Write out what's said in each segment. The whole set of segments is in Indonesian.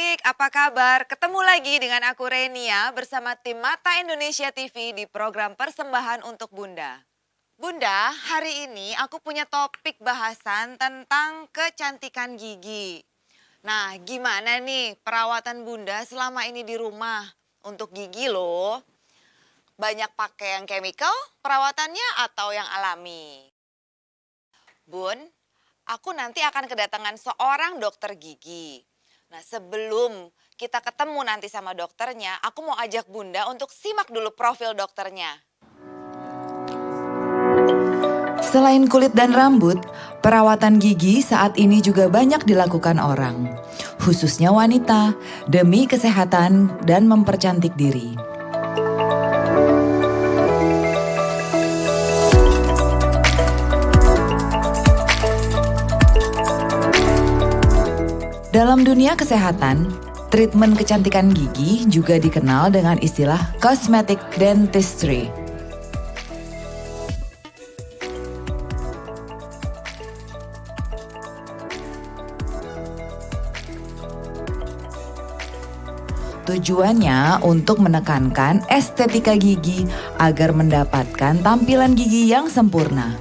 adik-adik, apa kabar? Ketemu lagi dengan aku Renia bersama tim Mata Indonesia TV di program Persembahan untuk Bunda. Bunda, hari ini aku punya topik bahasan tentang kecantikan gigi. Nah, gimana nih perawatan Bunda selama ini di rumah? Untuk gigi loh, banyak pakai yang chemical perawatannya atau yang alami? Bun, aku nanti akan kedatangan seorang dokter gigi. Nah, sebelum kita ketemu nanti sama dokternya, aku mau ajak Bunda untuk simak dulu profil dokternya. Selain kulit dan rambut, perawatan gigi saat ini juga banyak dilakukan orang, khususnya wanita, demi kesehatan dan mempercantik diri. Dalam dunia kesehatan, treatment kecantikan gigi juga dikenal dengan istilah cosmetic dentistry. Tujuannya untuk menekankan estetika gigi agar mendapatkan tampilan gigi yang sempurna.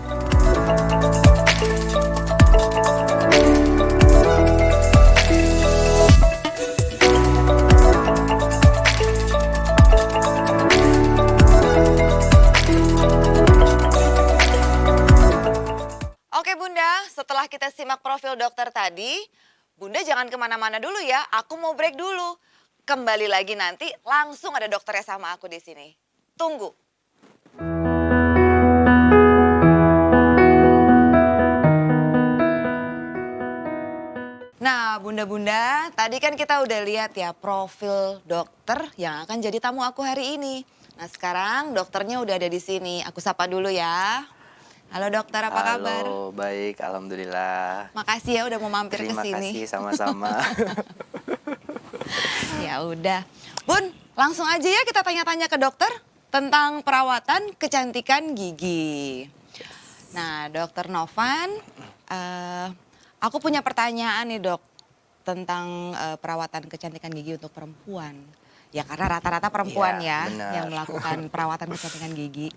Oke Bunda, setelah kita simak profil dokter tadi, Bunda jangan kemana-mana dulu ya, aku mau break dulu. Kembali lagi nanti langsung ada dokternya sama aku di sini. Tunggu. Nah, Bunda-Bunda, tadi kan kita udah lihat ya profil dokter yang akan jadi tamu aku hari ini. Nah, sekarang dokternya udah ada di sini. Aku sapa dulu ya. Halo dokter, apa kabar? Halo, baik, alhamdulillah. Makasih ya udah mau mampir ke Terima sini. kasih sama-sama. Ya udah. Bun, langsung aja ya kita tanya-tanya ke dokter tentang perawatan kecantikan gigi. Nah, Dokter Novan, aku punya pertanyaan nih dok tentang perawatan kecantikan gigi untuk perempuan. Ya karena rata-rata perempuan Iya, ya benar. yang melakukan perawatan kecantikan gigi.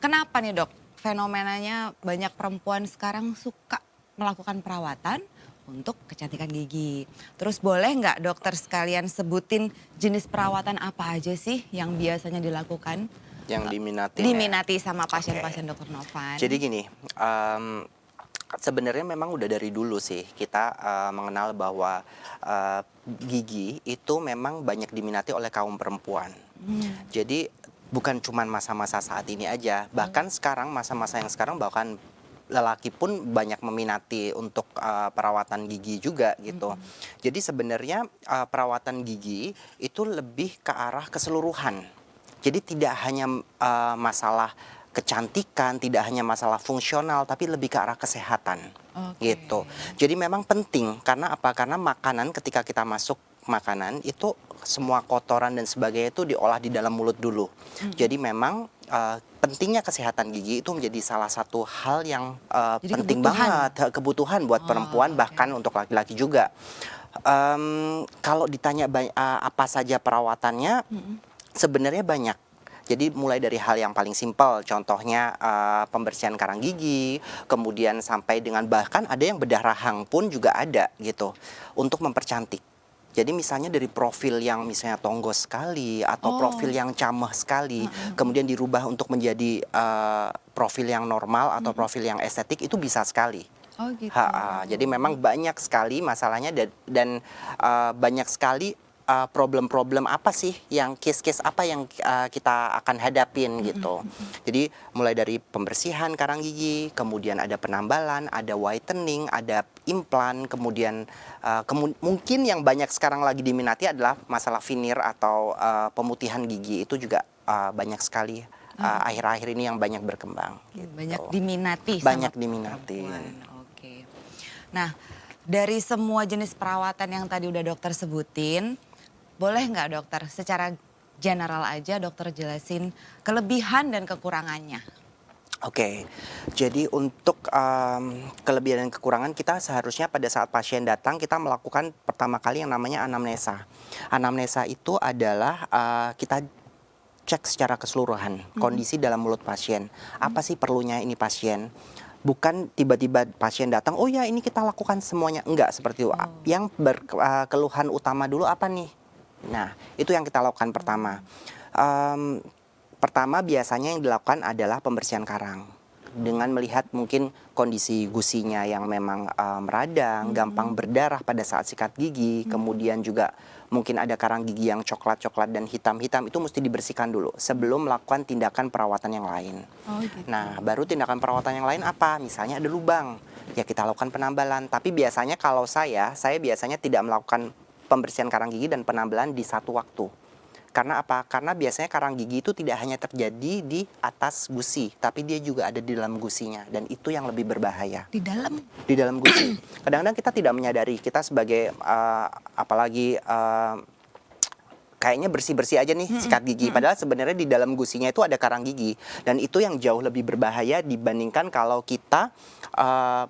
Kenapa nih dok? Fenomenanya banyak perempuan sekarang suka melakukan perawatan untuk kecantikan gigi. Terus boleh nggak dokter sekalian sebutin jenis perawatan apa aja sih yang biasanya dilakukan? Yang diminati. Diminati sama pasien-pasien Oke. dokter Novan. Jadi gini, sebenarnya memang udah dari dulu sih kita mengenal bahwa gigi itu memang banyak diminati oleh kaum perempuan. Jadi bukan cuma masa-masa saat ini aja, bahkan sekarang masa-masa yang sekarang bahkan lelaki pun banyak meminati untuk perawatan gigi juga gitu. Jadi sebenarnya perawatan gigi itu lebih ke arah keseluruhan. Jadi tidak hanya masalah kecantikan, tidak hanya masalah fungsional, tapi lebih ke arah kesehatan. Oke. Gitu. Jadi memang penting karena apa? Karena makanan ketika kita masuk makanan itu semua kotoran dan sebagainya itu diolah di dalam mulut dulu. Jadi memang pentingnya kesehatan gigi itu menjadi salah satu hal yang Jadi penting kebutuhan. banget, kebutuhan buat perempuan oke. bahkan untuk laki-laki juga. Kalau ditanya apa saja perawatannya, sebenarnya banyak. Jadi mulai dari hal yang paling simpel, contohnya pembersihan karang gigi, kemudian sampai dengan bahkan ada yang bedah rahang pun juga ada gitu untuk mempercantik. Jadi misalnya dari profil yang misalnya tonggos sekali atau profil yang cameh sekali, kemudian dirubah untuk menjadi profil yang normal atau profil yang estetik itu bisa sekali. Oh gitu. Jadi memang banyak sekali masalahnya dan banyak sekali problem-problem apa sih yang case-case apa yang kita akan hadapin gitu. Jadi mulai dari pembersihan karang gigi, kemudian ada penambalan, ada whitening, ada implan, kemudian mungkin yang banyak sekarang lagi diminati adalah masalah veneer atau pemutihan gigi itu juga banyak sekali akhir-akhir ini yang banyak berkembang. Gitu. Banyak diminati Banyak sama diminatin. perempuan. Oke. Nah, dari semua jenis perawatan yang tadi udah dokter sebutin, boleh nggak dokter secara general aja dokter jelasin kelebihan dan kekurangannya? Oke, jadi untuk kelebihan dan kekurangan kita seharusnya pada saat pasien datang kita melakukan pertama kali yang namanya anamnesa. Anamnesa itu adalah kita cek secara keseluruhan kondisi dalam mulut pasien. Apa sih perlunya ini pasien? Bukan tiba-tiba pasien datang, oh ya ini kita lakukan semuanya. Enggak seperti itu. Yang keluhan utama dulu apa nih? Nah, itu yang kita lakukan pertama. Pertama biasanya yang dilakukan adalah pembersihan karang. Dengan melihat mungkin kondisi gusinya yang memang meradang, gampang berdarah pada saat sikat gigi, kemudian juga mungkin ada karang gigi yang coklat-coklat dan hitam-hitam, itu mesti dibersihkan dulu sebelum melakukan tindakan perawatan yang lain. Oh, gitu. Nah, baru tindakan perawatan yang lain apa? Misalnya ada lubang, ya kita lakukan penambalan. Tapi biasanya kalau saya biasanya tidak melakukan pembersihan karang gigi dan penambalan di satu waktu. Karena apa? Karena biasanya karang gigi itu tidak hanya terjadi di atas gusi, tapi dia juga ada di dalam gusinya, dan itu yang lebih berbahaya. Di dalam? Di dalam gusi. Kadang-kadang kita tidak menyadari, kita sebagai apalagi kayaknya bersih-bersih aja nih sikat gigi. Padahal sebenarnya di dalam gusinya itu ada karang gigi, dan itu yang jauh lebih berbahaya dibandingkan kalau kita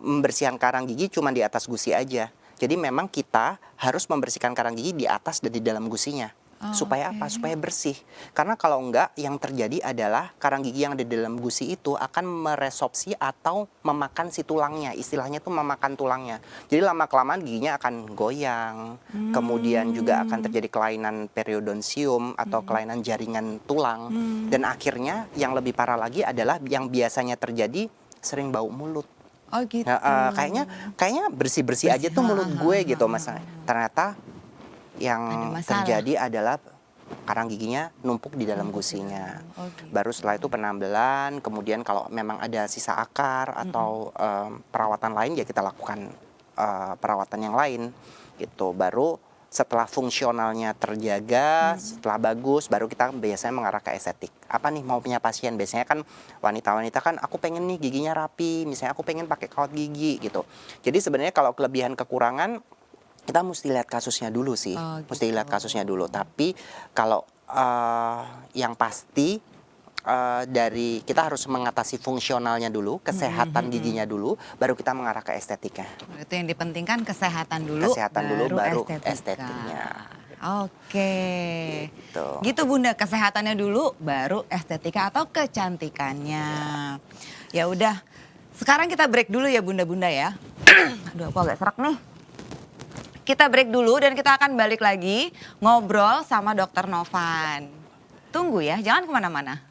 membersihkan karang gigi cuma di atas gusi aja. Jadi memang kita harus membersihkan karang gigi di atas dan di dalam gusinya. Supaya apa? Supaya bersih. Karena kalau enggak, yang terjadi adalah karang gigi yang ada di dalam gusi itu akan meresorpsi atau memakan si tulangnya. Istilahnya itu memakan tulangnya. Jadi lama-kelamaan giginya akan goyang. Kemudian juga akan terjadi kelainan periodonsium atau kelainan jaringan tulang. Dan akhirnya yang lebih parah lagi adalah yang biasanya terjadi sering bau mulut. Oh gitu. Nah, kayaknya bersih-bersih aja tuh mulut gue gitu, Mas. Ternyata yang terjadi adalah karang giginya numpuk di dalam gusinya. Baru setelah itu penambelan, kemudian kalau memang ada sisa akar atau perawatan lain ya kita lakukan perawatan yang lain gitu. Baru setelah fungsionalnya terjaga, setelah bagus, baru kita biasanya mengarah ke estetik. Apa nih mau punya pasien? Biasanya kan wanita-wanita kan aku pengen nih giginya rapi, misalnya aku pengen pakai kawat gigi gitu. Jadi sebenarnya kalau kelebihan kekurangan kita mesti lihat kasusnya dulu sih, mesti lihat kasusnya dulu. Tapi kalau yang pasti dari kita harus mengatasi fungsionalnya dulu, kesehatan giginya dulu, baru kita mengarah ke estetika. Itu yang dipentingkan kesehatan dulu, baru estetiknya. Oke, Gitu. Bunda, kesehatannya dulu, baru estetika atau kecantikannya. Ya udah, sekarang kita break dulu ya Bunda-bunda ya. Aduh, aku agak serak nih. Kita break dulu dan kita akan balik lagi ngobrol sama Dokter Novan. Tunggu ya, jangan kemana-mana.